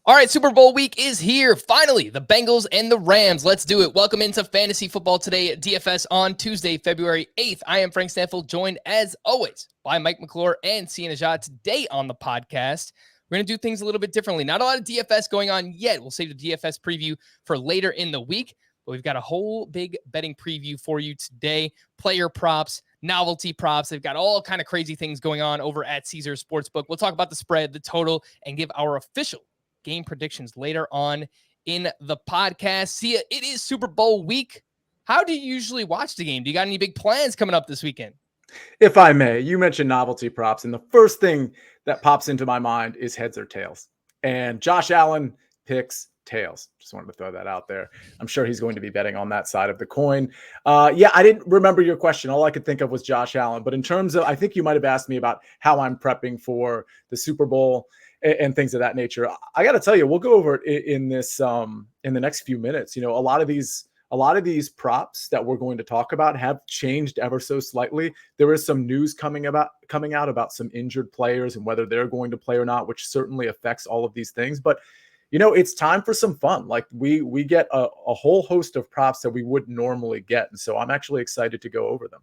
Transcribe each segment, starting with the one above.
All right, Super Bowl week is here. Finally, the Bengals and the Rams. Let's do it. Welcome into Fantasy Football Today at DFS on Tuesday, February 8th. I am Frank Stampfl, joined as always by Mike McClure and Sia Nejad. Today on the podcast, we're going to do things a little bit differently. Not a lot of DFS going on yet. We'll save the DFS preview for later in the week, but we've got a whole big betting preview for you today. Player props, novelty props. They've got all kind of crazy things going on over at Caesars Sportsbook. We'll talk about the spread, the total, and give our official game predictions later on in the podcast. Sia, it is Super Bowl week. How do you usually watch the game? Do you got any big plans coming up this weekend? If I may, you mentioned novelty props, and the first thing that pops into my mind is heads or tails. And Josh Allen picks tails. Just wanted to throw that out there. I'm sure he's going to be betting on that side of the coin. Yeah, I didn't remember your question. All I could think of was Josh Allen. But in terms of, I think you might have asked me about how I'm prepping for the Super Bowl and things of that nature. I got to tell you, we'll go over it in this in the next few minutes. You know, a lot of these props that we're going to talk about have changed ever so slightly. There is some news coming out about some injured players and whether they're going to play or not, which certainly affects all of these things. But you know, it's time for some fun. Like we get a whole host of props that we wouldn't normally get, and so I'm actually excited to go over them.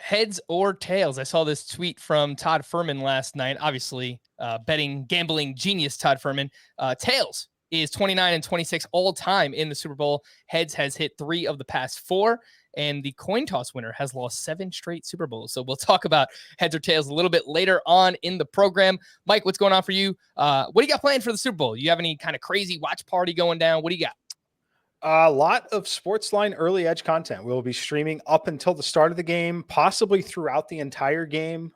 Heads or tails? I saw this tweet from Todd Furman last night. Obviously, gambling genius Todd Furman. Tails is 29 and 26 all time in the Super Bowl. Heads has hit 3 of the past 4, and the coin toss winner has lost 7 straight Super Bowls. So we'll talk about heads or tails a little bit later on in the program. Mike, what's going on for you? What do you got planned for the Super Bowl? You have any kind of crazy watch party going down? What do you got? A lot of Sportsline early edge content. We'll be streaming up until the start of the game, possibly throughout the entire game.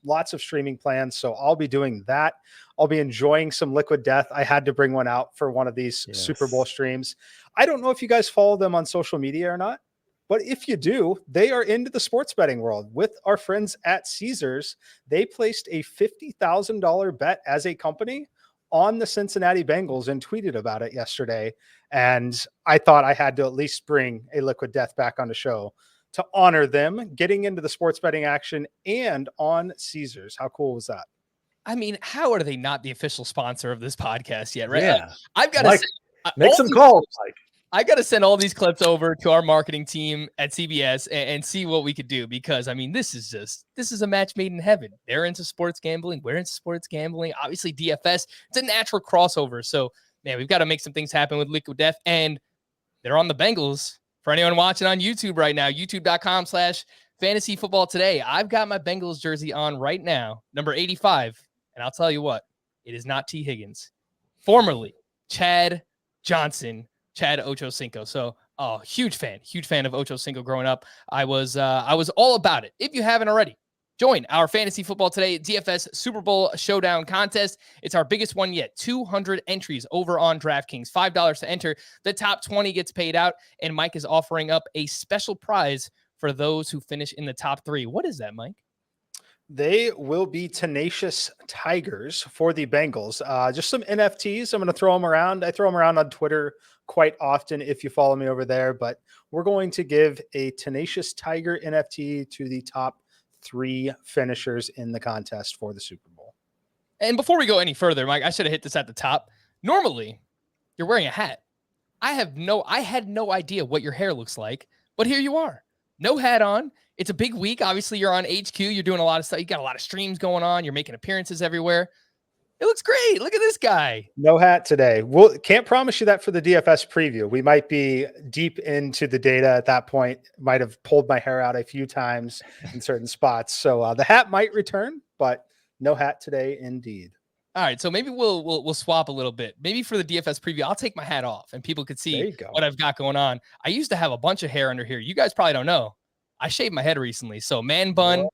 Lots of streaming plans. So I'll be doing that. I'll be enjoying some Liquid Death. I had to bring one out for one of these Super Bowl streams. I don't know if you guys follow them on social media or not, but if you do, they are into the sports betting world with our friends at Caesars. They placed a $50,000 bet as a company on the Cincinnati Bengals and tweeted about it yesterday. And I thought I had to at least bring a Liquid Death back on the show to honor them getting into the sports betting action and on Caesars. How cool was that? I mean, how are they not the official sponsor of this podcast yet, right? Yeah. I've got to make some calls, Mike. I got to send all these clips over to our marketing team at CBS and see what we could do, because I mean, this is a match made in heaven. They're into sports gambling. We're into sports gambling. Obviously DFS, it's a natural crossover. So man, we've got to make some things happen with Liquid Death, and they're on the Bengals. For anyone watching on YouTube right now, youtube.com/fantasy football today. I've got my Bengals jersey on right now, number 85. And I'll tell you what, it is not T. Higgins, formerly Chad Ochocinco. So, huge fan of Ochocinco growing up. I was all about it. If you haven't already, join our Fantasy Football Today DFS Super Bowl Showdown contest. It's our biggest one yet. 200 entries over on DraftKings. $5 to enter. The top 20 gets paid out, and Mike is offering up a special prize for those who finish in the top 3. What is that, Mike? They will be Tenacious Tigers for the Bengals. Just some NFTs. I'm going to throw them around. I throw them around on Twitter quite often if you follow me over there. But we're going to give a Tenacious Tiger NFT to the top 3 finishers in the contest for the Super Bowl. And before we go any further, Mike, I should have hit this at the top. Normally, you're wearing a hat. I had no idea what your hair looks like, but here you are. No hat on. It's a big week. Obviously, you're on HQ. You're doing a lot of stuff. You got a lot of streams going on. You're making appearances everywhere. It looks great. Look at this guy. No hat today. We'll can't promise you that for the DFS preview. We might be deep into the data at that point. Might have pulled my hair out a few times in certain spots. So the hat might return, but no hat today indeed. All right, so maybe we'll swap a little bit. Maybe for the DFS preview, I'll take my hat off and people could see what I've got going on. I used to have a bunch of hair under here. You guys probably don't know. I shaved my head recently. So man bun,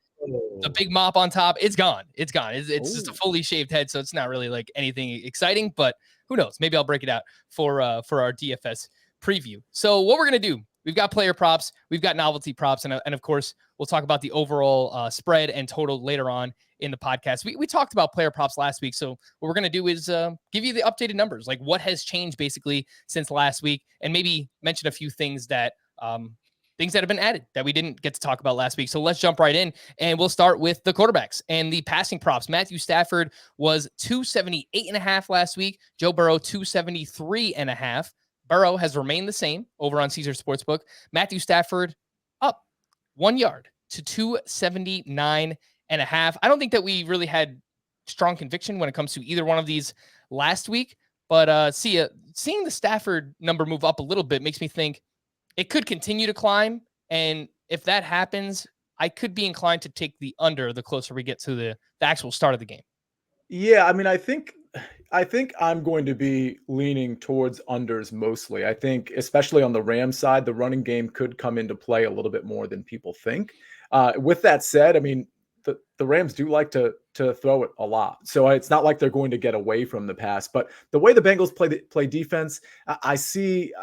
the big mop on top, it's gone. It's gone. It's just a fully shaved head, so it's not really like anything exciting, but who knows? Maybe I'll break it out for our DFS preview. So what we're going to do, we've got player props, we've got novelty props, and of course, we'll talk about the overall spread and total later on in the podcast. We talked about player props last week, so what we're going to do is give you the updated numbers, like what has changed basically since last week, and maybe mention a few things that things that have been added that we didn't get to talk about last week. So let's jump right in, and we'll start with the quarterbacks and the passing props. Matthew Stafford was 278.5 last week. Joe Burrow 273.5. Burrow has remained the same over on Caesar Sportsbook. Matthew Stafford up 1 yard to 279.5. I don't think that we really had strong conviction when it comes to either one of these last week, but seeing the Stafford number move up a little bit makes me think it could continue to climb. And if that happens, I could be inclined to take the under the closer we get to the actual start of the game. Yeah, I mean, I think I'm going to be leaning towards unders mostly. I think, especially on the Rams side, the running game could come into play a little bit more than people think. With that said, I mean, the Rams do like to throw it a lot, so it's not like they're going to get away from the pass. But the way the Bengals play defense, I see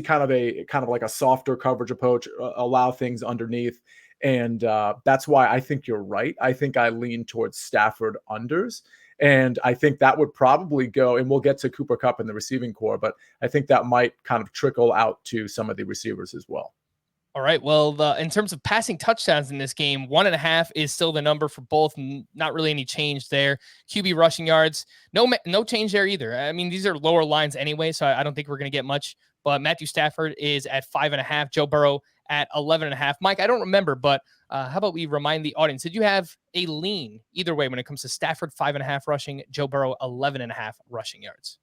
kind of like a softer coverage approach, allow things underneath, and that's why I think you're right. I think I lean towards Stafford unders. And I think that would probably go, and we'll get to Cooper Kupp in the receiving core, but I think that might kind of trickle out to some of the receivers as well. All right. Well, in terms of passing touchdowns in this game, 1.5 is still the number for both. Not really any change there. QB rushing yards, no change there either. I mean, these are lower lines anyway, so I don't think we're going to get much. But Matthew Stafford is at 5.5. Joe Burrow at 11.5. Mike, I don't remember, but how about we remind the audience? Did you have a lean either way when it comes to Stafford 5.5 rushing, Joe Burrow 11.5 rushing yards?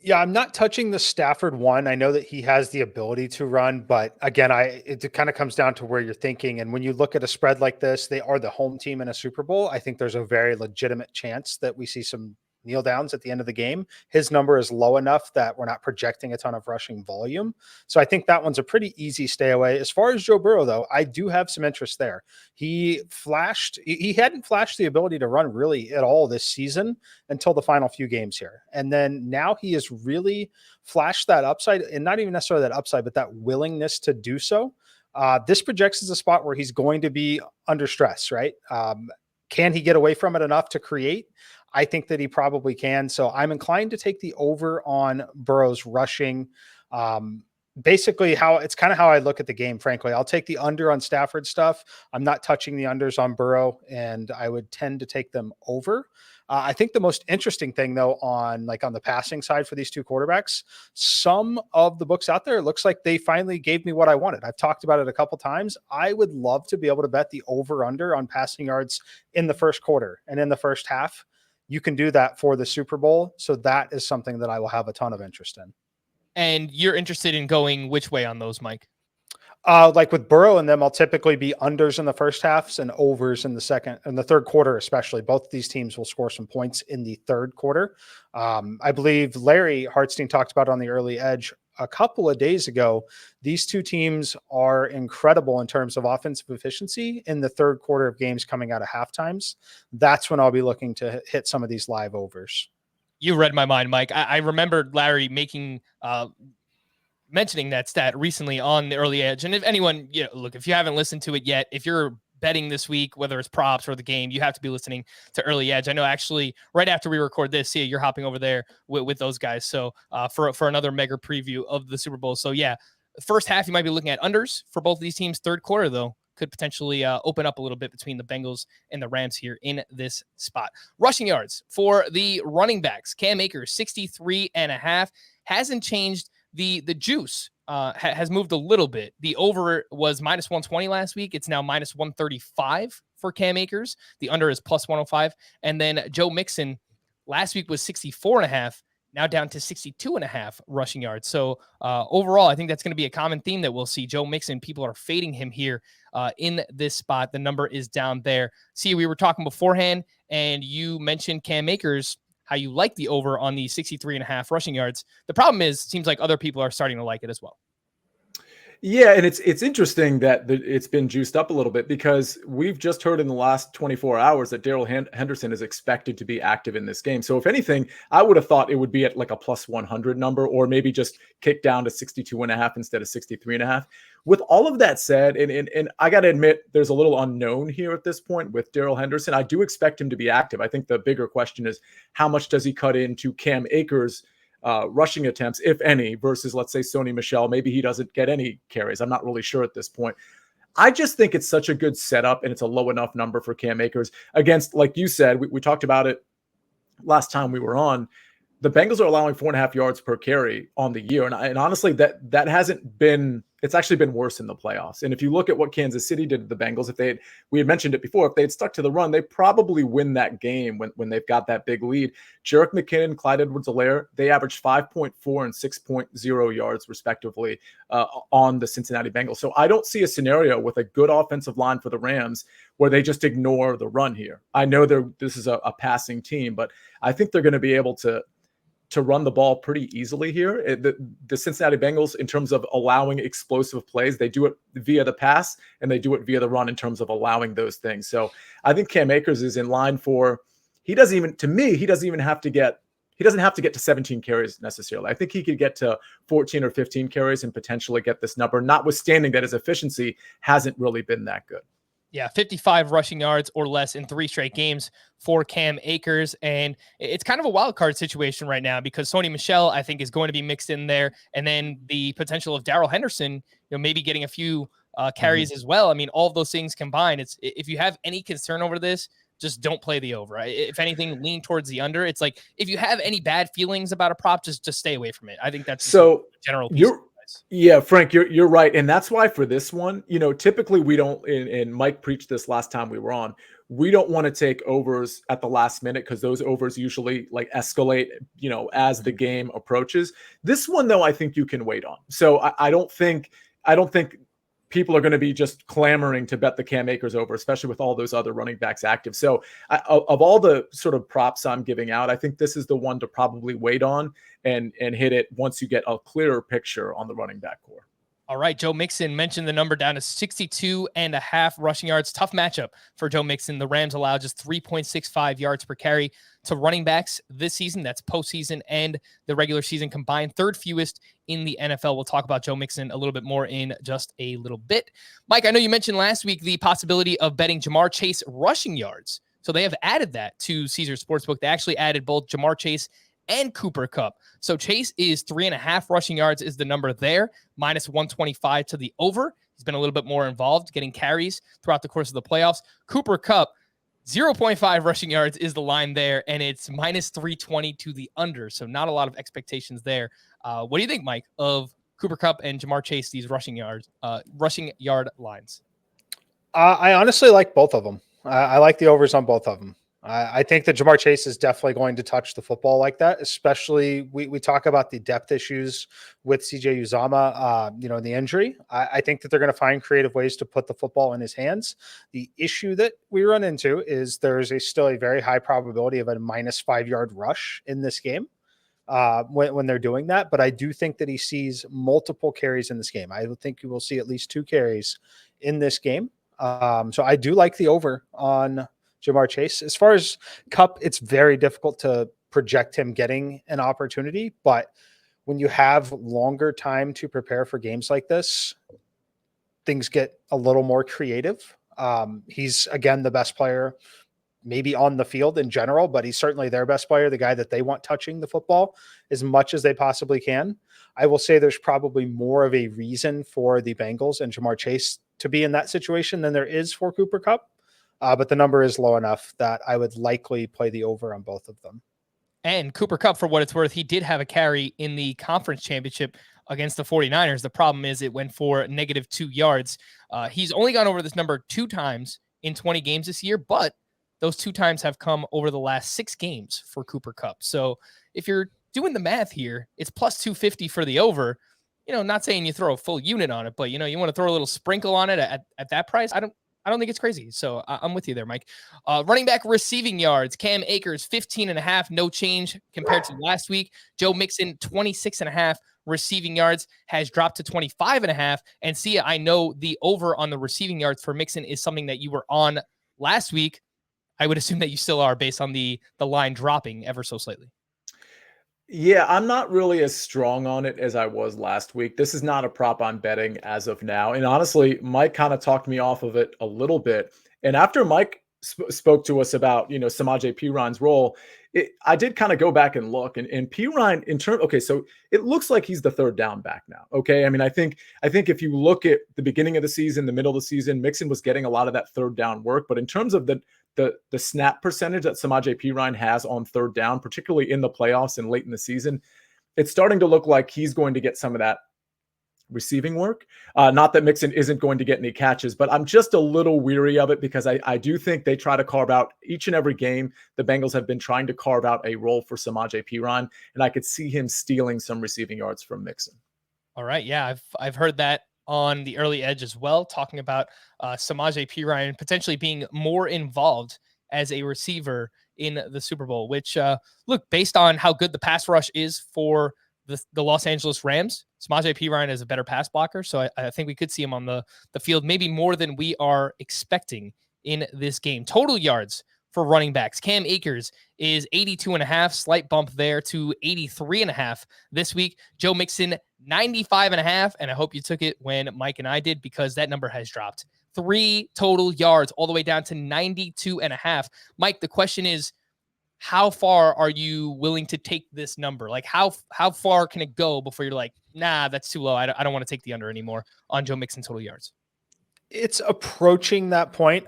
Yeah, I'm not touching the Stafford one. I know that he has the ability to run, but again, it kind of comes down to where you're thinking. And when you look at a spread like this, they are the home team in a Super Bowl. I think there's a very legitimate chance that we see some kneel downs at the end of the game. His number is low enough that we're not projecting a ton of rushing volume. So I think that one's a pretty easy stay away. As far as Joe Burrow, though, I do have some interest there. He hadn't flashed the ability to run really at all this season until the final few games here. And then now he has really flashed that upside, and not even necessarily that upside, but that willingness to do so. This projects as a spot where he's going to be under stress, right? Can he get away from it enough to create? I think that he probably can. So I'm inclined to take the over on Burrow's rushing. Basically it's kind of how I look at the game, frankly. I'll take the under on Stafford stuff. I'm not touching the unders on Burrow, and I would tend to take them over. I think the most interesting thing, though, on the passing side for these two quarterbacks, some of the books out there, it looks like they finally gave me what I wanted. I've talked about it a couple times. I would love to be able to bet the over under on passing yards in the first quarter and in the first half. You can do that for the Super Bowl. So that is something that I will have a ton of interest in. And you're interested in going which way on those, Mike? Like with Burrow and them, I'll typically be unders in the first halves and overs in the third quarter, especially. Both of these teams will score some points in the third quarter. I believe Larry Hartstein talked about on the early edge a couple of days ago. These two teams are incredible in terms of offensive efficiency in the third quarter of games coming out of halftimes. That's when I'll be looking to hit some of these live overs. You read my mind, Mike. I remembered Larry mentioning that stat recently on the early edge. And if anyone, look, if you haven't listened to it yet, if you're betting this week, whether it's props or the game, you have to be listening to Early Edge. I know actually right after we record this, Sia, you're hopping over there with those guys. So for another mega preview of the Super Bowl. So yeah, first half, you might be looking at unders for both of these teams. Third quarter, though, could potentially open up a little bit between the Bengals and the Rams here in this spot. Rushing yards for the running backs. Cam Akers, 63.5, hasn't changed. The juice has moved a little bit. The over was minus 120 last week. It's now minus 135 for Cam Akers. The under is plus 105. And then Joe Mixon last week was 64.5, now down to 62.5 rushing yards. So overall, I think that's going to be a common theme that we'll see. Joe Mixon, people are fading him here in this spot. The number is down there. See, we were talking beforehand, and you mentioned Cam Akers, how you like the over on the 63.5 rushing yards. The problem is, it seems like other people are starting to like it as well. Yeah, and it's interesting that it's been juiced up a little bit, because we've just heard in the last 24 hours that Darrell Henderson is expected to be active in this game. So if anything, I would have thought it would be at like a plus 100 number, or maybe just kick down to 62.5 instead of 63.5. With all of that said, and I got to admit, there's a little unknown here at this point with Darrell Henderson. I do expect him to be active. I think the bigger question is, how much does he cut into Cam Akers' rushing attempts, if any, versus, let's say, Sony Michel. Maybe he doesn't get any carries. I'm not really sure at this point. I just think it's such a good setup, and it's a low enough number for Cam Akers against, like you said, we talked about it last time we were on. The Bengals are allowing 4.5 yards per carry on the year. And honestly, that hasn't been, it's actually been worse in the playoffs. And if you look at what Kansas City did to the Bengals, we had mentioned it before, if they had stuck to the run, they probably win that game when they've got that big lead. Jerick McKinnon, Clyde Edwards-Helaire, they averaged 5.4 and 6.0 yards respectively on the Cincinnati Bengals. So I don't see a scenario with a good offensive line for the Rams where they just ignore the run here. I know this is a passing team, but I think they're going to be able to run the ball pretty easily here. The Cincinnati Bengals, in terms of allowing explosive plays, they do it via the pass and they do it via the run in terms of allowing those things. So I think Cam Akers is in line for, he doesn't have to get to 17 carries necessarily. I think he could get to 14 or 15 carries and potentially get this number, notwithstanding that his efficiency hasn't really been that good. Yeah, 55 rushing yards or less in 3 straight games for Cam Akers. And it's kind of a wild card situation right now because Sony Michel, I think, is going to be mixed in there. And then the potential of Darrell Henderson, maybe getting a few carries as well. I mean, all of those things combined, if you have any concern over this, just don't play the over. If anything, lean towards the under. It's like, if you have any bad feelings about a prop, just stay away from it. I think that's so general. Yeah, Frank, you're right. And that's why for this one, typically we don't, and Mike preached this last time we were on, we don't want to take overs at the last minute because those overs usually like escalate, as the game approaches. This one, though, I think you can wait on. So I don't think people are going to be just clamoring to bet the Cam Akers over, especially with all those other running backs active. So of all the sort of props I'm giving out, I think this is the one to probably wait on and hit it once you get a clearer picture on the running back core. All right, Joe Mixon mentioned the number down to 62.5 rushing yards. Tough matchup for Joe Mixon. The Rams allow just 3.65 yards per carry to running backs this season. That's postseason and the regular season combined. 3rd fewest in the NFL. We'll talk about Joe Mixon a little bit more in just a little bit. Mike, I know you mentioned last week the possibility of betting Ja'Marr Chase rushing yards. So they have added that to Caesars Sportsbook. They actually added both Ja'Marr Chase and Cooper Kupp. So Chase is 3.5 rushing yards is the number there, minus 125 to the over. He's been a little bit more involved, getting carries throughout the course of the playoffs. Cooper Kupp, 0.5 rushing yards is the line there, and it's minus 320 to the under. So not a lot of expectations there. What do you think, Mike, of Cooper Kupp and Ja'Marr Chase, these rushing yard lines? I honestly like both of them. I like the overs on both of them. I think that Ja'Marr Chase is definitely going to touch the football like that, especially we talk about the depth issues with CJ Uzomah, in the injury. I think that they're going to find creative ways to put the football in his hands. The issue that we run into is there's still a very high probability of a minus 5-yard rush in this game when they're doing that. But I do think that he sees multiple carries in this game. I think you will see at least 2 carries in this game. So I do like the over on Ja'Marr Chase. As far as Kupp, it's very difficult to project him getting an opportunity, but when you have longer time to prepare for games like this, things get a little more creative. He's, again, the best player maybe on the field in general, but he's certainly their best player, the guy that they want touching the football as much as they possibly can. I will say there's probably more of a reason for the Bengals and Ja'Marr Chase to be in that situation than there is for Cooper Kupp. But the number is low enough that I would likely play the over on both of them. And Cooper Kupp, for what it's worth, he did have a carry in the conference championship against the 49ers. The problem is it went for -2 yards. He's only gone over this number 2 times in 20 games this year, but those 2 times have come over the last 6 games for Cooper Kupp. So if you're doing the math here, it's plus 250 for the over. Not saying you throw a full unit on it, but you want to throw a little sprinkle on it at that price. I don't think it's crazy. So I'm with you there, Mike. Running back receiving yards, Cam Akers, 15.5, no change compared to last week. Joe Mixon, 26.5 receiving yards, has dropped to 25.5. And Sia, I know the over on the receiving yards for Mixon is something that you were on last week. I would assume that you still are based on the line dropping ever so slightly. Yeah, I'm not really as strong on it as I was last week. This is not a prop I'm betting as of now. And honestly, Mike kind of talked me off of it a little bit. And after Mike spoke to us about, Samaje Perine's role. I did kind of go back and look, and Perine okay, so it looks like he's the third down back now. Okay. I mean, I think if you look at the beginning of the season, the middle of the season, Mixon was getting a lot of that third down work. But in terms of the snap percentage that Samaje Perine has on third down, particularly in the playoffs and late in the season, it's starting to look like he's going to get some of that receiving work. Not that Mixon isn't going to get any catches, but I'm just a little weary of it because I do think they try to carve out each and every game. The Bengals have been trying to carve out a role for Samaje Perine, and I could see him stealing some receiving yards from Mixon. All right. Yeah, I've heard that on the early edge as well, talking about Samaje Perine potentially being more involved as a receiver in the Super Bowl, which look, based on how good the pass rush is for the Los Angeles Rams, Samaje Perine is a better pass blocker. So I think we could see him on the field maybe more than we are expecting in this game. Total yards for running backs. Cam Akers is 82.5, slight bump there to 83.5 this week. Joe Mixon, 95.5. And I hope you took it when Mike and I did, because that number has dropped 3 total yards all the way down to 92.5. Mike, the question is, how far are you willing to take this number? Like how far can it go before you're like, nah, that's too low. I don't want to take the under anymore on Joe Mixon total yards. It's approaching that point.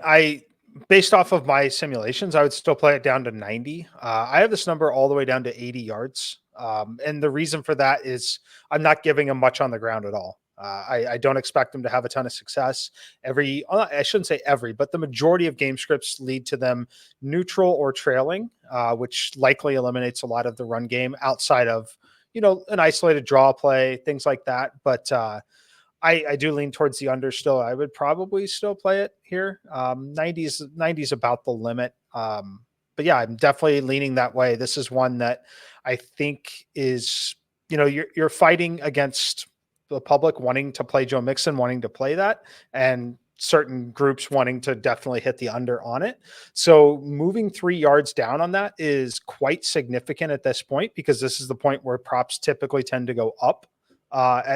Based off of my simulations, I would still play it down to 90. I have this number all the way down to 80 yards. And the reason for that is I'm not giving him much on the ground at all. I don't expect them to have a ton of success. I shouldn't say every, but the majority of game scripts lead to them neutral or trailing, which likely eliminates a lot of the run game outside of, an isolated draw play, things like that. But I do lean towards the under still. I would probably still play it here. 90 is about the limit. But yeah, I'm definitely leaning that way. This is one that I think is, you're fighting against the public wanting to play Joe Mixon, wanting to play that, and certain groups wanting to definitely hit the under on it. So moving 3 yards down on that is quite significant at this point, because this is the point where props typically tend to go up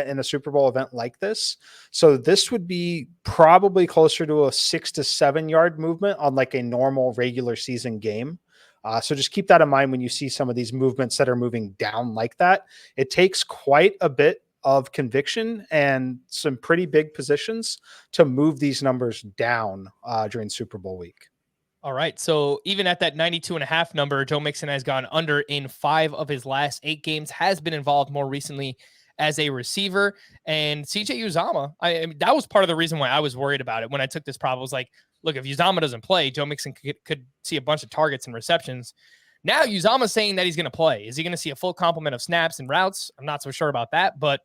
in a Super Bowl event like this. So this would be probably closer to a 6 to 7 yard movement on like a normal regular season game. So just keep that in mind when you see some of these movements that are moving down like that. It takes quite a bit of conviction and some pretty big positions to move these numbers down during Super Bowl week. All right. So even at that 92.5 number, Joe Mixon has gone under in 5 of his last 8 games, has been involved more recently as a receiver. And CJ Uzomah, I mean, that was part of the reason why I was worried about it when I took this prop. I was like, look, if Uzomah doesn't play, Joe Mixon could see a bunch of targets and receptions. Now Uzomah's saying that he's going to play. Is he going to see a full complement of snaps and routes? I'm not so sure about that, but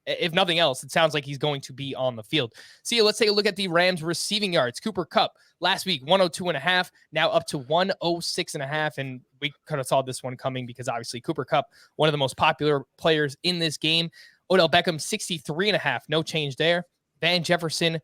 if nothing else, it sounds like he's going to be on the field. See, let's take a look at the Rams receiving yards. Cooper Kupp last week, 102.5, now up to 106.5. And we could have saw this one coming because obviously Cooper Kupp, one of the most popular players in this game. Odell Beckham, 63.5, no change there. Van Jefferson,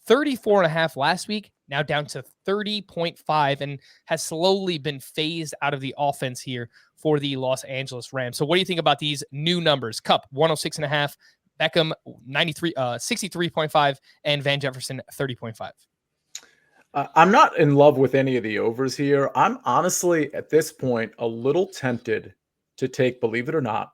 34.5 last week, now down to 30.5, and has slowly been phased out of the offense here for the Los Angeles Rams. So what do you think about these new numbers? Kupp, 106.5, Beckham, 63.5, and Van Jefferson, 30.5. I'm not in love with any of the overs here. I'm honestly, at this point, a little tempted to take, believe it or not,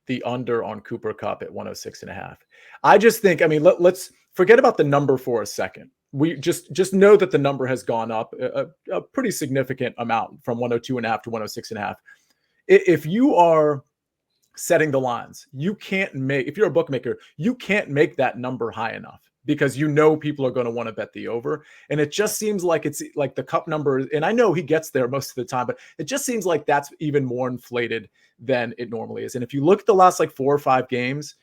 the under on Cooper Kupp at 106.5. I just think, let's forget about the number for a second. We just know that the number has gone up a pretty significant amount from 102.5 to 106.5. If you are setting the lines, if you're a bookmaker, you can't make that number high enough, because people are going to want to bet the over. And it just seems like it's like the Kupp number, and I know he gets there most of the time, but it just seems like that's even more inflated than it normally is. And if you look at the last 4 or 5 games,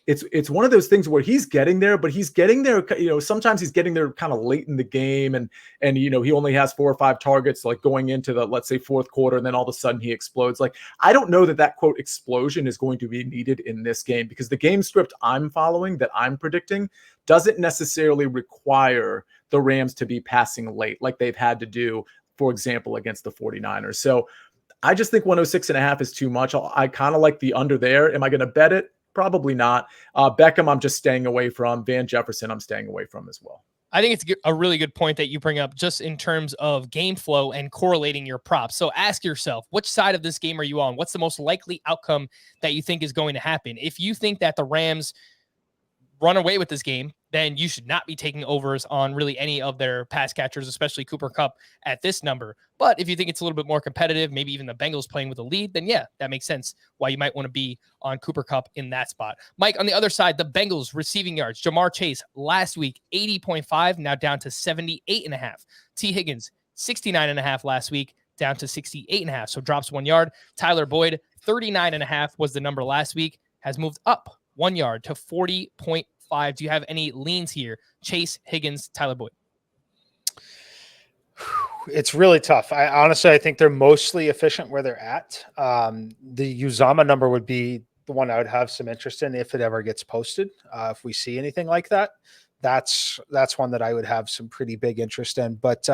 it's one of those things where he's getting there, but he's getting there, sometimes he's getting there kind of late in the game, and he only has 4 or 5 targets going into the, let's say, fourth quarter, and then all of a sudden he explodes. I don't know that quote explosion is going to be needed in this game, because the game script I'm following, that I'm predicting, doesn't necessarily require the Rams to be passing late like they've had to do, for example, against the 49ers. So I just think 106.5 is too much. I kind of like the under there. Am I going to bet it? Probably not. Beckham, I'm just staying away from. Van Jefferson, I'm staying away from as well. I think it's a really good point that you bring up just in terms of game flow and correlating your props. So ask yourself, which side of this game are you on? What's the most likely outcome that you think is going to happen? If you think that the Rams run away with this game, then you should not be taking overs on really any of their pass catchers, especially Cooper Kupp at this number. But if you think it's a little bit more competitive, maybe even the Bengals playing with a lead, then yeah, that makes sense why you might want to be on Cooper Kupp in that spot. Mike, on the other side, the Bengals receiving yards. Jamar Chase last week, 80.5, now down to 78.5. T. Higgins, 69.5 last week, down to 68.5. So drops 1 yard. Tyler Boyd, 39.5 was the number last week, has moved up 1 yard to 40.5. Do you have any leans here? Chase, Higgins, Tyler Boyd. It's really tough. I think they're mostly efficient where they're at. The Uzama number would be the one I would have some interest in if it ever gets posted. If we see anything like that, that's one that I would have some pretty big interest in. But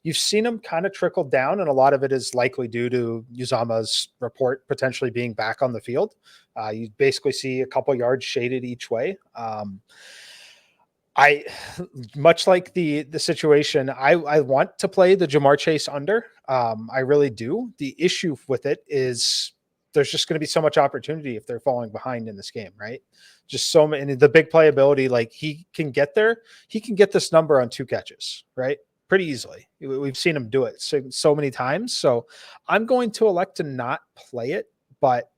you've seen them kind of trickle down, and a lot of it is likely due to Uzama's report potentially being back on the field. You basically see a couple yards shaded each way. I much like the situation, I want to play the Jamar Chase under. I really do. The issue with it is there's just going to be so much opportunity if they're falling behind in this game, right? Just so many, and the big playability, like he can get there. He can get this number on 2 catches, right? Pretty easily. We've seen him do it so many times. So I'm going to elect to not play it, but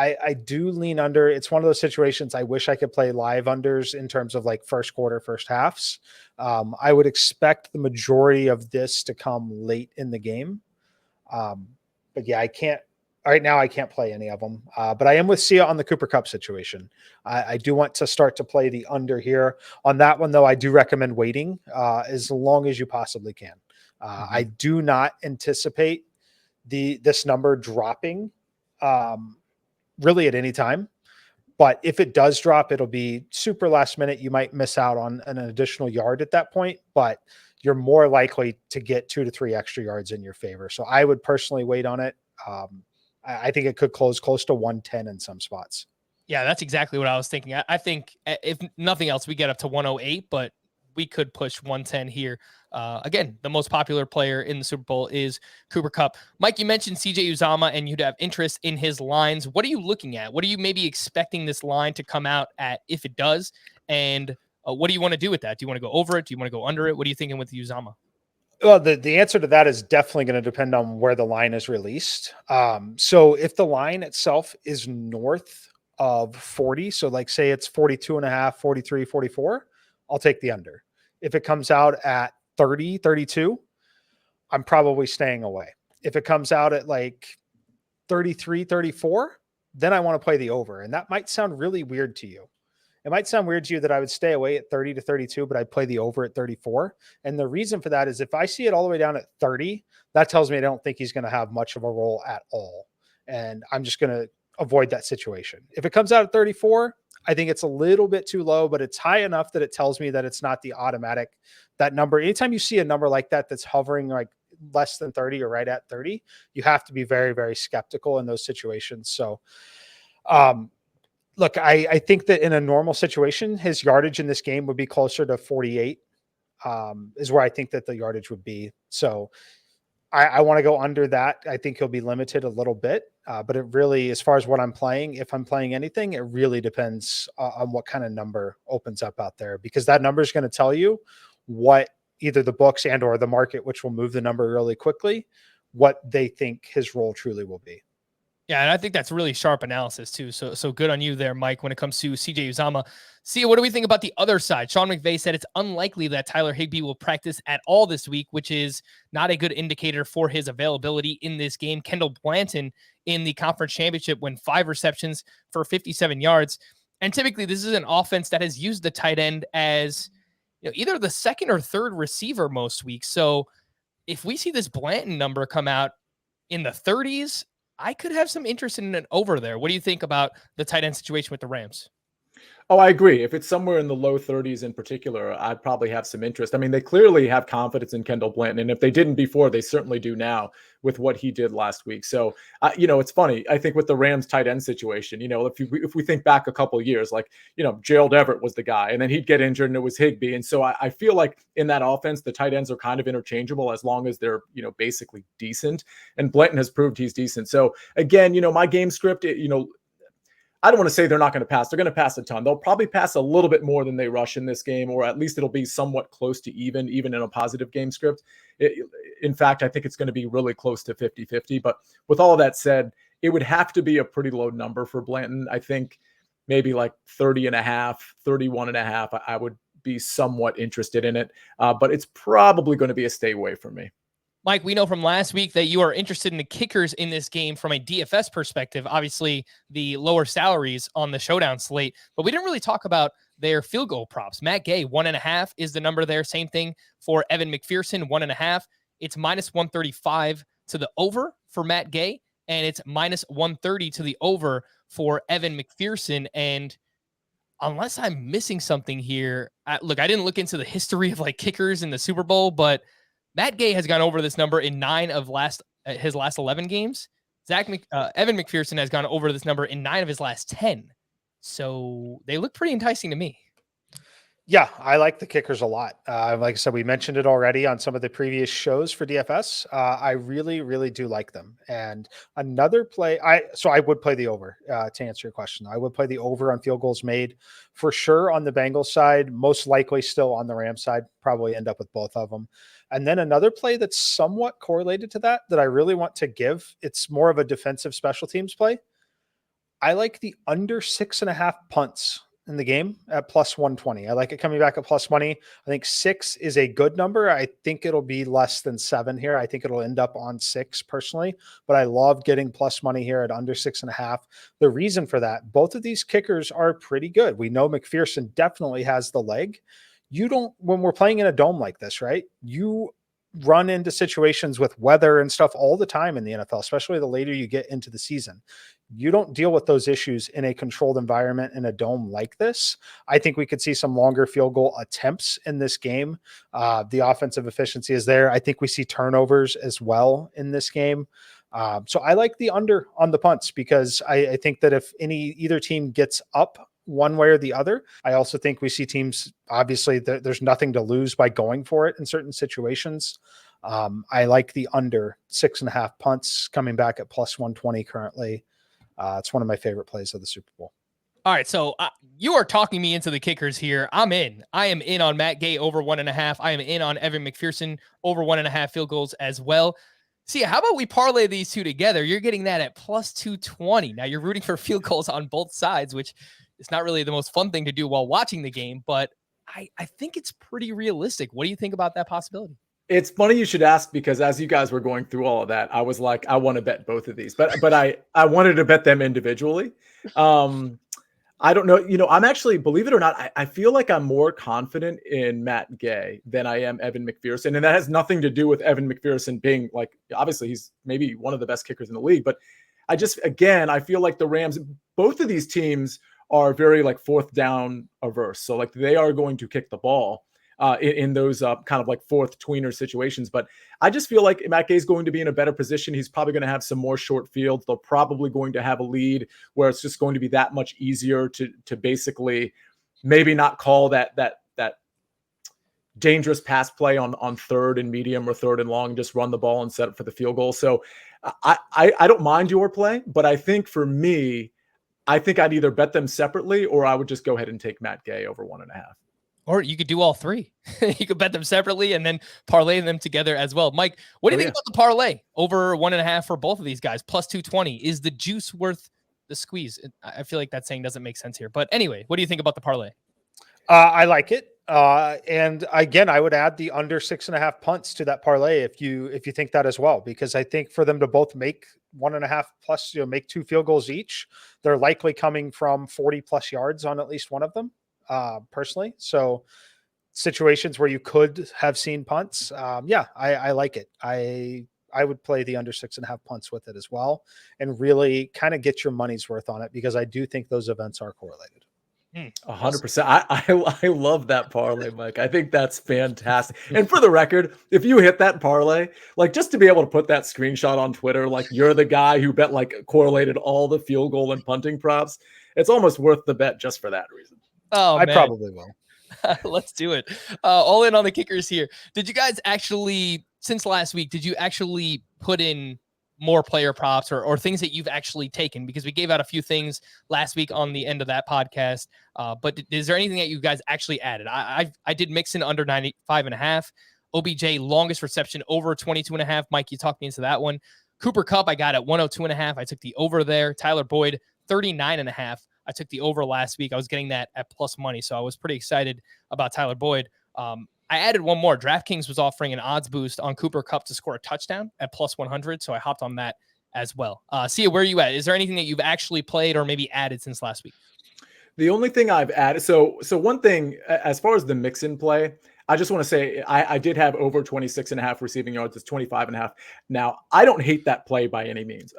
I do lean under. It's one of those situations I wish I could play live unders in terms of like first quarter, first halves. I would expect the majority of this to come late in the game. But yeah, I can't play any of them. But I am with Sia on the Cooper Kupp situation. I do want to start to play the under here. On that one, though, I do recommend waiting as long as you possibly can. I do not anticipate this number dropping really at any time. But if it does drop, it'll be super last minute. You might miss out on an additional yard at that point, but you're more likely to get 2 to 3 extra yards in your favor. So I would personally wait on it. I think it could close close to 110 in some spots. Yeah, that's exactly what I was thinking. I think if nothing else, we get up to 108, but we could push 110 here. Again, the most popular player in the Super Bowl is Cooper Kupp. Mike, you mentioned CJ Uzama and you'd have interest in his lines. What are you looking at? What are you maybe expecting this line to come out at if it does? And what do you want to do with that? Do you want to go over it? Do you want to go under it? What are you thinking with Uzama? Well, the answer to that is definitely going to depend on where the line is released. So if the line itself is north of 40, so like say it's 42.5, 43, 44, I'll take the under. If it comes out at 30, 32, I'm probably staying away. If it comes out at like 33, 34, then I want to play the over. And that might sound really weird to you. It might sound weird to you that I would stay away at 30 to 32, but I'd play the over at 34. And the reason for that is if I see it all the way down at 30, that tells me I don't think he's going to have much of a role at all. And I'm just going to avoid that situation. If it comes out at 34, I think it's a little bit too low, but it's high enough that it tells me that it's not the automatic, that number. Anytime you see a number like that, that's hovering like less than 30 or right at 30, you have to be very, very skeptical in those situations. So, look, I think that in a normal situation, his yardage in this game would be closer to 48, is where I think that the yardage would be. So I want to go under that. I think he'll be limited a little bit, but it really, as far as what I'm playing, if I'm playing anything, it really depends on what kind of number opens up out there, because that number is going to tell you what either the books and or the market, which will move the number really quickly, what they think his role truly will be. Yeah, and I think that's really sharp analysis too. So good on you there, Mike, when it comes to CJ Uzama. Sia, what do we think about the other side? Sean McVay said it's unlikely that Tyler Higbee will practice at all this week, which is not a good indicator for his availability in this game. Kendall Blanton in the conference championship went 5 receptions for 57 yards. And typically this is an offense that has used the tight end as either the second or third receiver most weeks. So if we see this Blanton number come out in the 30s, I could have some interest in an over there. What do you think about the tight end situation with the Rams? Oh, I agree. If it's somewhere in the low 30s in particular, I'd probably have some interest. I mean, they clearly have confidence in Kendall Blanton, and if they didn't before, they certainly do now with what he did last week. So, it's funny. I think with the Rams tight end situation, if we think back a couple of years, like, Gerald Everett was the guy, and then he'd get injured, and it was Higbee. And so I feel like in that offense, the tight ends are kind of interchangeable as long as they're, basically decent. And Blanton has proved he's decent. So again, my game script, I don't want to say they're not going to pass. They're going to pass a ton. They'll probably pass a little bit more than they rush in this game, or at least it'll be somewhat close to even in a positive game script. In fact, I think it's going to be really close to 50-50. But with all of that said, it would have to be a pretty low number for Blanton. I think maybe like 30.5, 31.5. I would be somewhat interested in it. But it's probably going to be a stay away from me. Mike, we know from last week that you are interested in the kickers in this game from a DFS perspective. Obviously, the lower salaries on the showdown slate, but we didn't really talk about their field goal props. Matt Gay, 1.5 is the number there. Same thing for Evan McPherson, 1.5. It's -135 to the over for Matt Gay, and it's -130 to the over for Evan McPherson. And unless I'm missing something here, I didn't look into the history of like kickers in the Super Bowl, but Matt Gay has gone over this number in 9 of his last 11 games. Evan McPherson has gone over this number in 9 of his last 10. So they look pretty enticing to me. Yeah, I like the kickers a lot. Like I said, we mentioned it already on some of the previous shows for DFS. I really, really do like them. And another play, I would play the over to answer your question. I would play the over on field goals made for sure on the Bengals side, most likely still on the Rams side, probably end up with both of them. And then another play that's somewhat correlated to that I really want to give. It's more of a defensive special teams play. I like the under 6.5 punts in the game at +120. I like it coming back at plus money. I think 6 is a good number. I think it'll be less than 7 here. I think it'll end up on 6 personally, but I love getting plus money here at under 6.5. The reason for that, both of these kickers are pretty good. We know McPherson definitely has the leg. When we're playing in a dome like this, right? You run into situations with weather and stuff all the time in the NFL, especially the later you get into the season. You don't deal with those issues in a controlled environment in a dome like this. I think we could see some longer field goal attempts in this game. The offensive efficiency is there. I think we see turnovers as well in this game. So I like the under on the punts because I think that if either team gets up one way or the other, I also think we see teams, obviously there's nothing to lose by going for it in certain situations. I like the under 6.5 punts coming back at +120 currently. It's one of my favorite plays of the Super Bowl. All right, so you are talking me into the kickers here. I'm in. I am in on Matt Gay over 1.5. I am in on Evan McPherson over 1.5 field goals as well. See, how about we parlay these two together? You're getting that at +220. Now you're rooting for field goals on both sides, which is not really the most fun thing to do while watching the game, but I think it's pretty realistic. What do you think about that possibility? It's funny you should ask because as you guys were going through all of that, I was like, I want to bet both of these, but I wanted to bet them individually. I don't know. I'm actually, believe it or not, I feel like I'm more confident in Matt Gay than I am Evan McPherson. And that has nothing to do with Evan McPherson being like, obviously he's maybe one of the best kickers in the league, but I feel like the Rams, both of these teams are very like fourth down averse. So like they are going to kick the ball in those kind of like fourth tweener situations. But I just feel like Matt Gay is going to be in a better position. He's probably going to have some more short fields. They're probably going to have a lead where it's just going to be that much easier to basically maybe not call that dangerous pass play on third and medium or third and long, just run the ball and set up for the field goal. So I don't mind your play, but I think for me, I think I'd either bet them separately or I would just go ahead and take Matt Gay over 1.5. Or you could do all three. You could bet them separately and then parlay them together as well. Mike, what do you think about the parlay over 1.5 for both of these guys? +220. Is the juice worth the squeeze? I feel like that saying doesn't make sense here. But anyway, what do you think about the parlay? I like it. And again, I would add the under 6.5 punts to that parlay if you think that as well, because I think for them to both make 1.5 plus, make 2 field goals each, they're likely coming from 40 plus yards on at least one of them, personally. So situations where you could have seen punts. I like it. I would play the under 6.5 punts with it as well and really kind of get your money's worth on it because I do think those events are correlated. 100%. I love that parlay, Mike. I think that's fantastic. And for the record, if you hit that parlay, like just to be able to put that screenshot on Twitter, like you're the guy who bet like correlated all the field goal and punting props, it's almost worth the bet just for that reason. Oh, I probably will. Let's do it. All in on the kickers here. Did you guys actually, since last week, did you actually put in more player props or things that you've actually taken? Because we gave out a few things last week on the end of that podcast. But is there anything that you guys actually added? I did Mixon under 95.5. OBJ longest reception over 22.5. Mike, you talked me into that one. Cooper Kupp, I got at 102.5. I took the over there. Tyler Boyd, 39.5. I took the over last week. I was getting that at plus money, so I was pretty excited about Tyler Boyd. I added one more. DraftKings was offering an odds boost on Cooper Kupp to score a touchdown at plus 100, so I hopped on that as well. Sia, where are you at? Is there anything that you've actually played or maybe added since last week? The only thing I've added, so one thing, as far as the Mixon play, I just want to say I did have over 26.5 receiving yards. It's 25.5. Now, I don't hate that play by any means.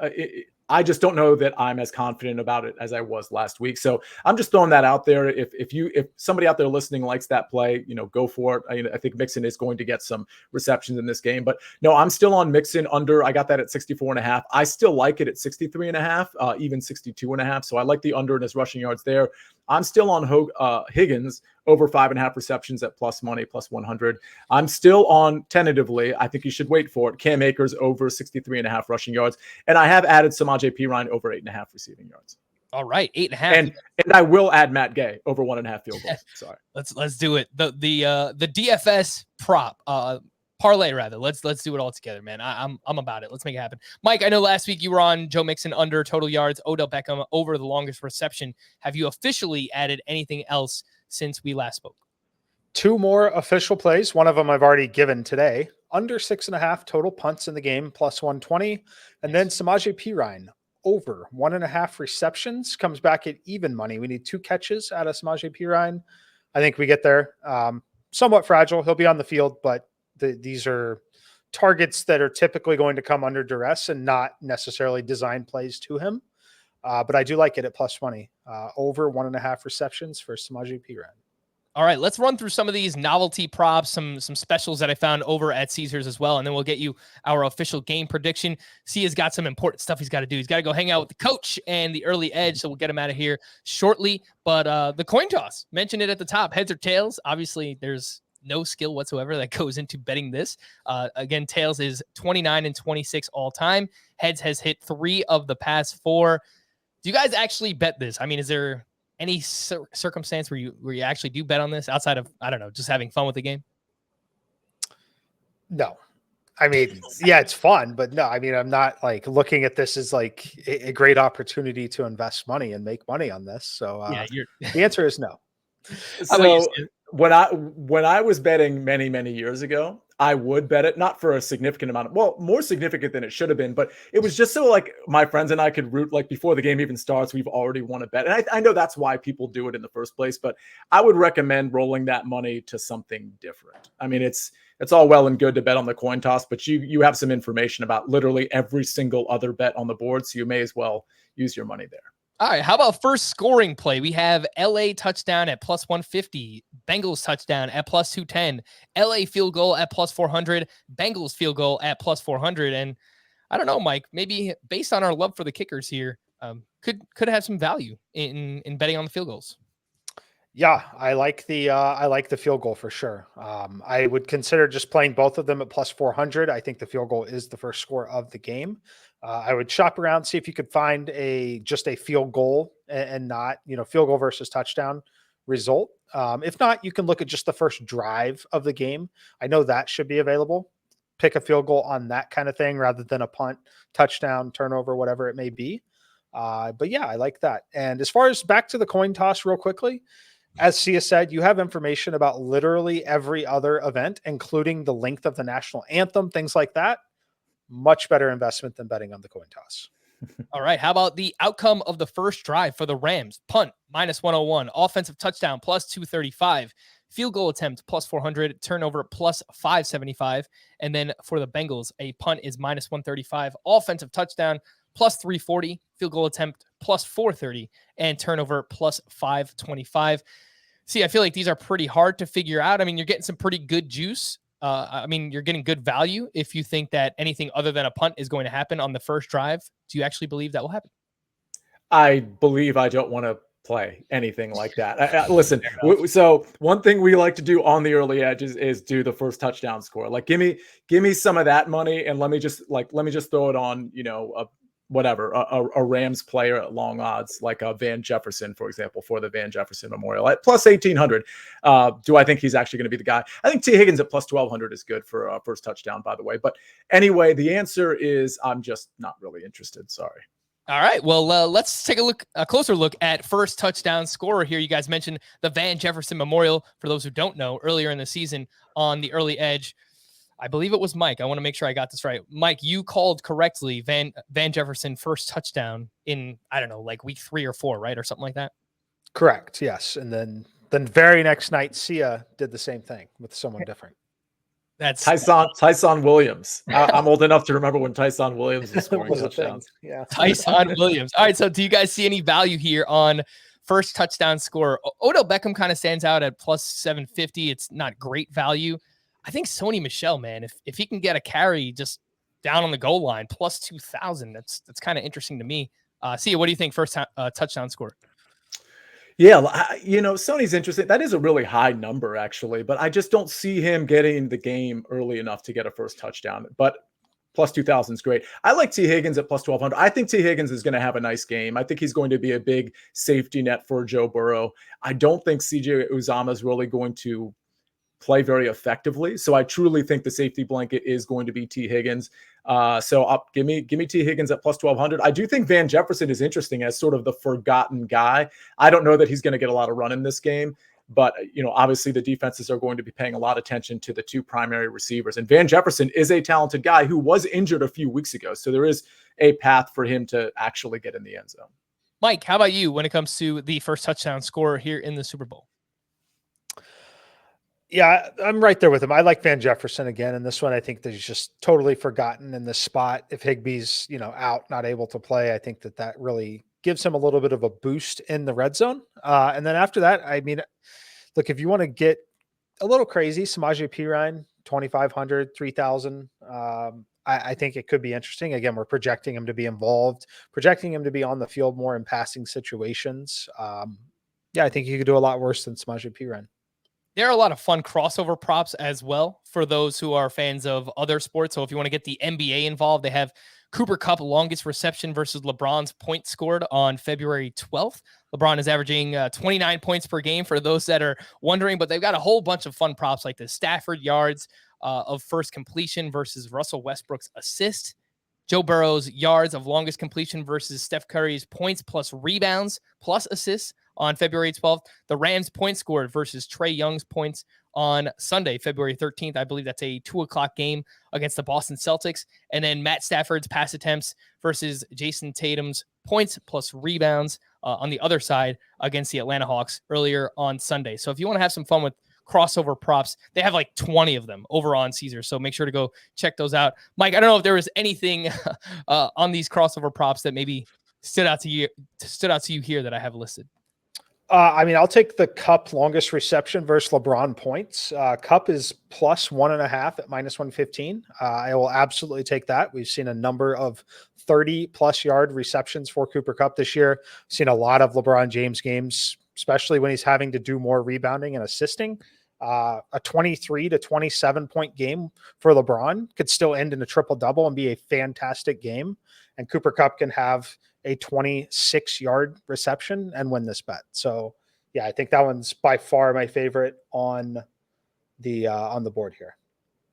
I just don't know that I'm as confident about it as I was last week. So I'm just throwing that out there. If somebody out there listening likes that play, go for it. I think Mixon is going to get some receptions in this game, but no, I'm still on Mixon under. I got that at 64.5. I still like it at 63.5, even 62.5. So I like the under in his rushing yards there. I'm still on Higgins over 5.5 receptions at plus money, plus 100. I'm still on tentatively. I think you should wait for it. Cam Akers over 63.5 rushing yards. And I have added some Samaje Perine over 8.5 receiving yards. All right, 8.5. And I will add Matt Gay over 1.5 field goals. Sorry. Let's do it. The DFS prop parlay rather. Let's do it all together, man. I'm about it. Let's make it happen. Mike, I know last week you were on Joe Mixon under total yards, Odell Beckham over the longest reception. Have you officially added anything else since we last spoke? 2 more official plays. One of them I've already given today. Under 6.5 total punts in the game, plus 120. And then Samaje Perine over 1.5 receptions comes back at even money. We need 2 catches out of Samaje Perine. I think we get there. Somewhat fragile. He'll be on the field, but these are targets that are typically going to come under duress and not necessarily design plays to him. But I do like it at plus money. Over 1.5 receptions for Samaje Perine. All right, let's run through some of these novelty props, some specials that I found over at Caesars as well, and then we'll get you our official game prediction. Sia's got some important stuff he's got to do. He's got to go hang out with the coach and the early edge, so we'll get him out of here shortly. But the coin toss, mentioned it at the top, heads or tails. Obviously, there's no skill whatsoever that goes into betting this. Again, tails is 29 and 26 all time. Heads has hit 3 of the past 4. Do you guys actually bet this? I mean, is there any circumstance where you actually do bet on this outside of, I don't know, just having fun with the game? No. I mean, yeah, it's fun, but no, I mean, I'm not like looking at this as like a great opportunity to invest money and make money on this. So the answer is no. So when I was betting many years ago, I would bet it, not for a significant amount more significant than it should have been, but it was just so like my friends and I could root, like before the game even starts, we've already won a bet. And I know that's why people do it in the first place, but I would recommend rolling that money to something different. I mean, it's all well and good to bet on the coin toss, but you have some information about literally every single other bet on the board. So you may as well use your money there. All right, how about first scoring play? We have LA touchdown at plus 150, Bengals touchdown at plus 210, LA field goal at plus 400, Bengals field goal at plus 400. And I don't know, Mike, maybe based on our love for the kickers here, could have some value in betting on the field goals. Yeah, I like the field goal for sure. I would consider just playing both of them at plus 400. I think the field goal is the first score of the game. I would shop around, see if you could find just a field goal and not, field goal versus touchdown result. If not, you can look at just the first drive of the game. I know that should be available. Pick a field goal on that kind of thing rather than a punt, touchdown, turnover, whatever it may be. But yeah, I like that. And as far as back to the coin toss real quickly, as Sia said, you have information about literally every other event, including the length of the national anthem, things like that. Much better investment than betting on the coin toss. All right. How about the outcome of the first drive for the Rams? Punt, minus 101. Offensive touchdown, plus 235. Field goal attempt, plus 400. Turnover, plus 575. And then for the Bengals, a punt is minus 135. Offensive touchdown, plus 340. Field goal attempt, plus 430, and turnover plus 525. See, I feel like these are pretty hard to figure out. I mean, you're getting some pretty good juice. I mean, you're getting good value if you think that anything other than a punt is going to happen on the first drive. Do you actually believe that will happen? I believe I don't want to play anything like that. Listen, so one thing we like to do on the early edge is do the first touchdown score. Like, give me some of that money, and let me just throw it on, a Rams player at long odds, like a Van Jefferson, for example, for the Van Jefferson Memorial at plus 1,800. Do I think he's actually going to be the guy? I think T. Higgins at plus 1,200 is good for a first touchdown, by the way. But anyway, the answer is I'm just not really interested. Sorry. All right. Well, let's take a closer look at first touchdown scorer here. You guys mentioned the Van Jefferson Memorial. For those who don't know, earlier in the season on the early edge, I believe it was Mike. I want to make sure I got this right. Mike, you called correctly Van Jefferson first touchdown in, I don't know, like week 3 or 4, right? Or something like that. Correct. Yes. And then very next night, Sia did the same thing with someone different. That's Tyson Williams. I'm old enough to remember when Tyson Williams was scoring touchdowns. Yeah. Tyson Williams. All right. So do you guys see any value here on first touchdown scorer? Odell Beckham kind of stands out at plus 750. It's not great value. I think Sony Michel, man, if he can get a carry just down on the goal line, plus 2,000, that's kind of interesting to me. Sia, what do you think first touchdown scorer? Yeah, Sony's interesting. That is a really high number, actually, but I just don't see him getting the game early enough to get a first touchdown. But plus 2,000 is great. I like T. Higgins at plus 1,200. I think T. Higgins is going to have a nice game. I think he's going to be a big safety net for Joe Burrow. I don't think CJ Uzomah is really going to play very effectively. So I truly think the safety blanket is going to be T. Higgins. So give me T. Higgins at plus 1,200. I do think Van Jefferson is interesting as sort of the forgotten guy. I don't know that he's going to get a lot of run in this game, but obviously the defenses are going to be paying a lot of attention to the two primary receivers. And Van Jefferson is a talented guy who was injured a few weeks ago. So there is a path for him to actually get in the end zone. Mike, how about you when it comes to the first touchdown scorer here in the Super Bowl? Yeah, I'm right there with him. I like Van Jefferson again. And this one, I think that he's just totally forgotten in this spot. If Higbee's, out, not able to play, I think that really gives him a little bit of a boost in the red zone. And then after that, I mean, look, if you want to get a little crazy, Samaje Perine, 2,500, 3,000. I think it could be interesting. Again, we're projecting him to be involved, projecting him to be on the field more in passing situations. I think you could do a lot worse than Samaje Perine. There are a lot of fun crossover props as well for those who are fans of other sports. So if you want to get the NBA involved, they have Cooper Kupp longest reception versus LeBron's points scored on February 12th. LeBron is averaging 29 points per game for those that are wondering, but they've got a whole bunch of fun props like the Stafford yards of first completion versus Russell Westbrook's assist. Joe Burrow's yards of longest completion versus Steph Curry's points plus rebounds plus assists on February 12th. The Rams points scored versus Trae Young's points on Sunday, February 13th. I believe that's a 2:00 game against the Boston Celtics. And then Matt Stafford's pass attempts versus Jason Tatum's points plus rebounds on the other side against the Atlanta Hawks earlier on Sunday. So if you want to have some fun with crossover props, they have like 20 of them over on Caesar. So make sure to go check those out. Mike, I don't know if there was anything on these crossover props that maybe stood out to you here that I have listed. I'll take the Kupp longest reception versus LeBron points. Kupp is plus 1.5 at minus 115. I will absolutely take that. We've seen a number of 30+ yard receptions for Cooper Kupp this year. We've seen a lot of LeBron James games, especially when he's having to do more rebounding and assisting. A 23 to 27 point game for LeBron could still end in a triple double and be a fantastic game. And Cooper Kupp can have a 26 yard reception and win this bet. So yeah, I think that one's by far my favorite on the board here.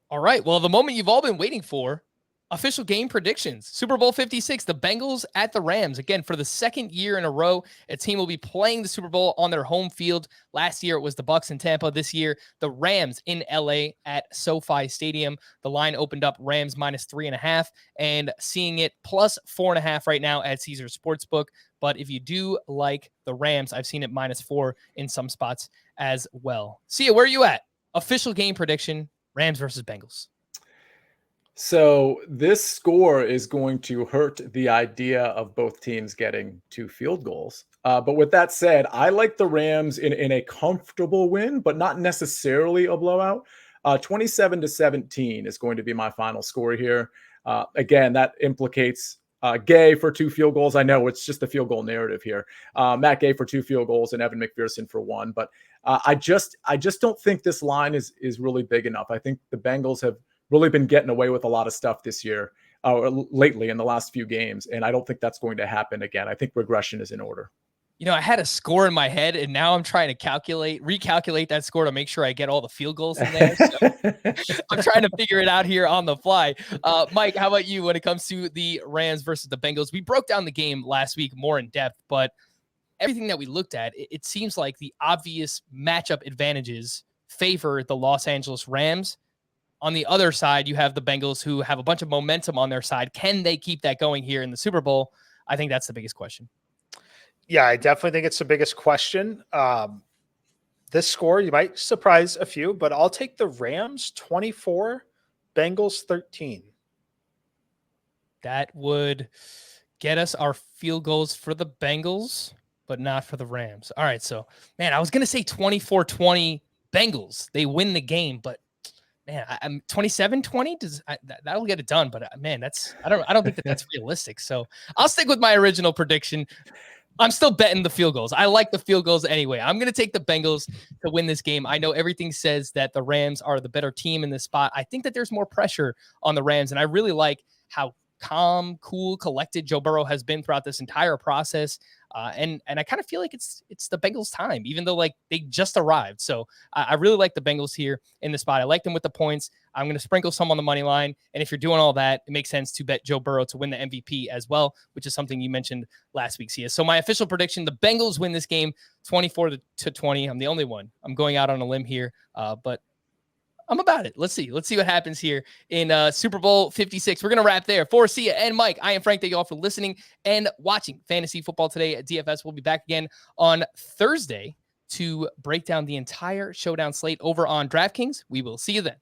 All right. Well, the moment you've all been waiting for, official game predictions. Super Bowl 56, the Bengals at the Rams. Again, for the second year in a row, a team will be playing the Super Bowl on their home field. Last year, it was the Bucs in Tampa. This year, the Rams in LA at SoFi Stadium. The line opened up Rams minus 3.5 and seeing it plus 4.5 right now at Caesar Sportsbook. But if you do like the Rams, I've seen it minus 4 in some spots as well. Sia, where are you at? Official game prediction, Rams versus Bengals. So this score is going to hurt the idea of both teams getting 2 field goals. But with that said, I like the Rams in a comfortable win, but not necessarily a blowout. 27-17 is going to be my final score here. Again, that implicates Gay for 2 field goals. I know it's just the field goal narrative here. Matt Gay for 2 field goals and Evan McPherson for 1. But I just don't think this line is really big enough. I think the Bengals have really been getting away with a lot of stuff this year or lately in the last few games. And I don't think that's going to happen again. I think regression is in order. I had a score in my head, and now I'm trying to recalculate that score to make sure I get all the field goals in there. So I'm trying to figure it out here on the fly. Mike, how about you when it comes to the Rams versus the Bengals? We broke down the game last week more in depth, but everything that we looked at, it seems like the obvious matchup advantages favor the Los Angeles Rams. On the other side, you have the Bengals who have a bunch of momentum on their side. Can they keep that going here in the Super Bowl? I think that's the biggest question. Yeah, I definitely think it's the biggest question. This score, you might surprise a few, but I'll take the Rams 24, Bengals 13. That would get us our field goals for the Bengals, but not for the Rams. All right, so, man, I was going to say 24-20 Bengals. They win the game, but man, I'm 27-20. That'll get it done, but man, I don't think that's realistic. So I'll stick with my original prediction. I'm still betting the field goals. I like the field goals anyway. I'm going to take the Bengals to win this game. I know everything says that the Rams are the better team in this spot. I think that there's more pressure on the Rams, and I really like how calm, cool, collected Joe Burrow has been throughout this entire process. And I kind of feel like it's the Bengals' time, even though like they just arrived. So I really like the Bengals here in the spot. I like them with the points. I'm going to sprinkle some on the money line. And if you're doing all that, it makes sense to bet Joe Burrow to win the MVP as well, which is something you mentioned last week, Sia. So my official prediction, the Bengals win this game 24-20. I'm the only one. I'm going out on a limb here, but I'm about it. Let's see what happens here in Super Bowl 56. We're going to wrap there. For Sia and Mike, I am Frank. Thank you all for listening and watching Fantasy Football Today at DFS. We'll be back again on Thursday to break down the entire showdown slate over on DraftKings. We will see you then.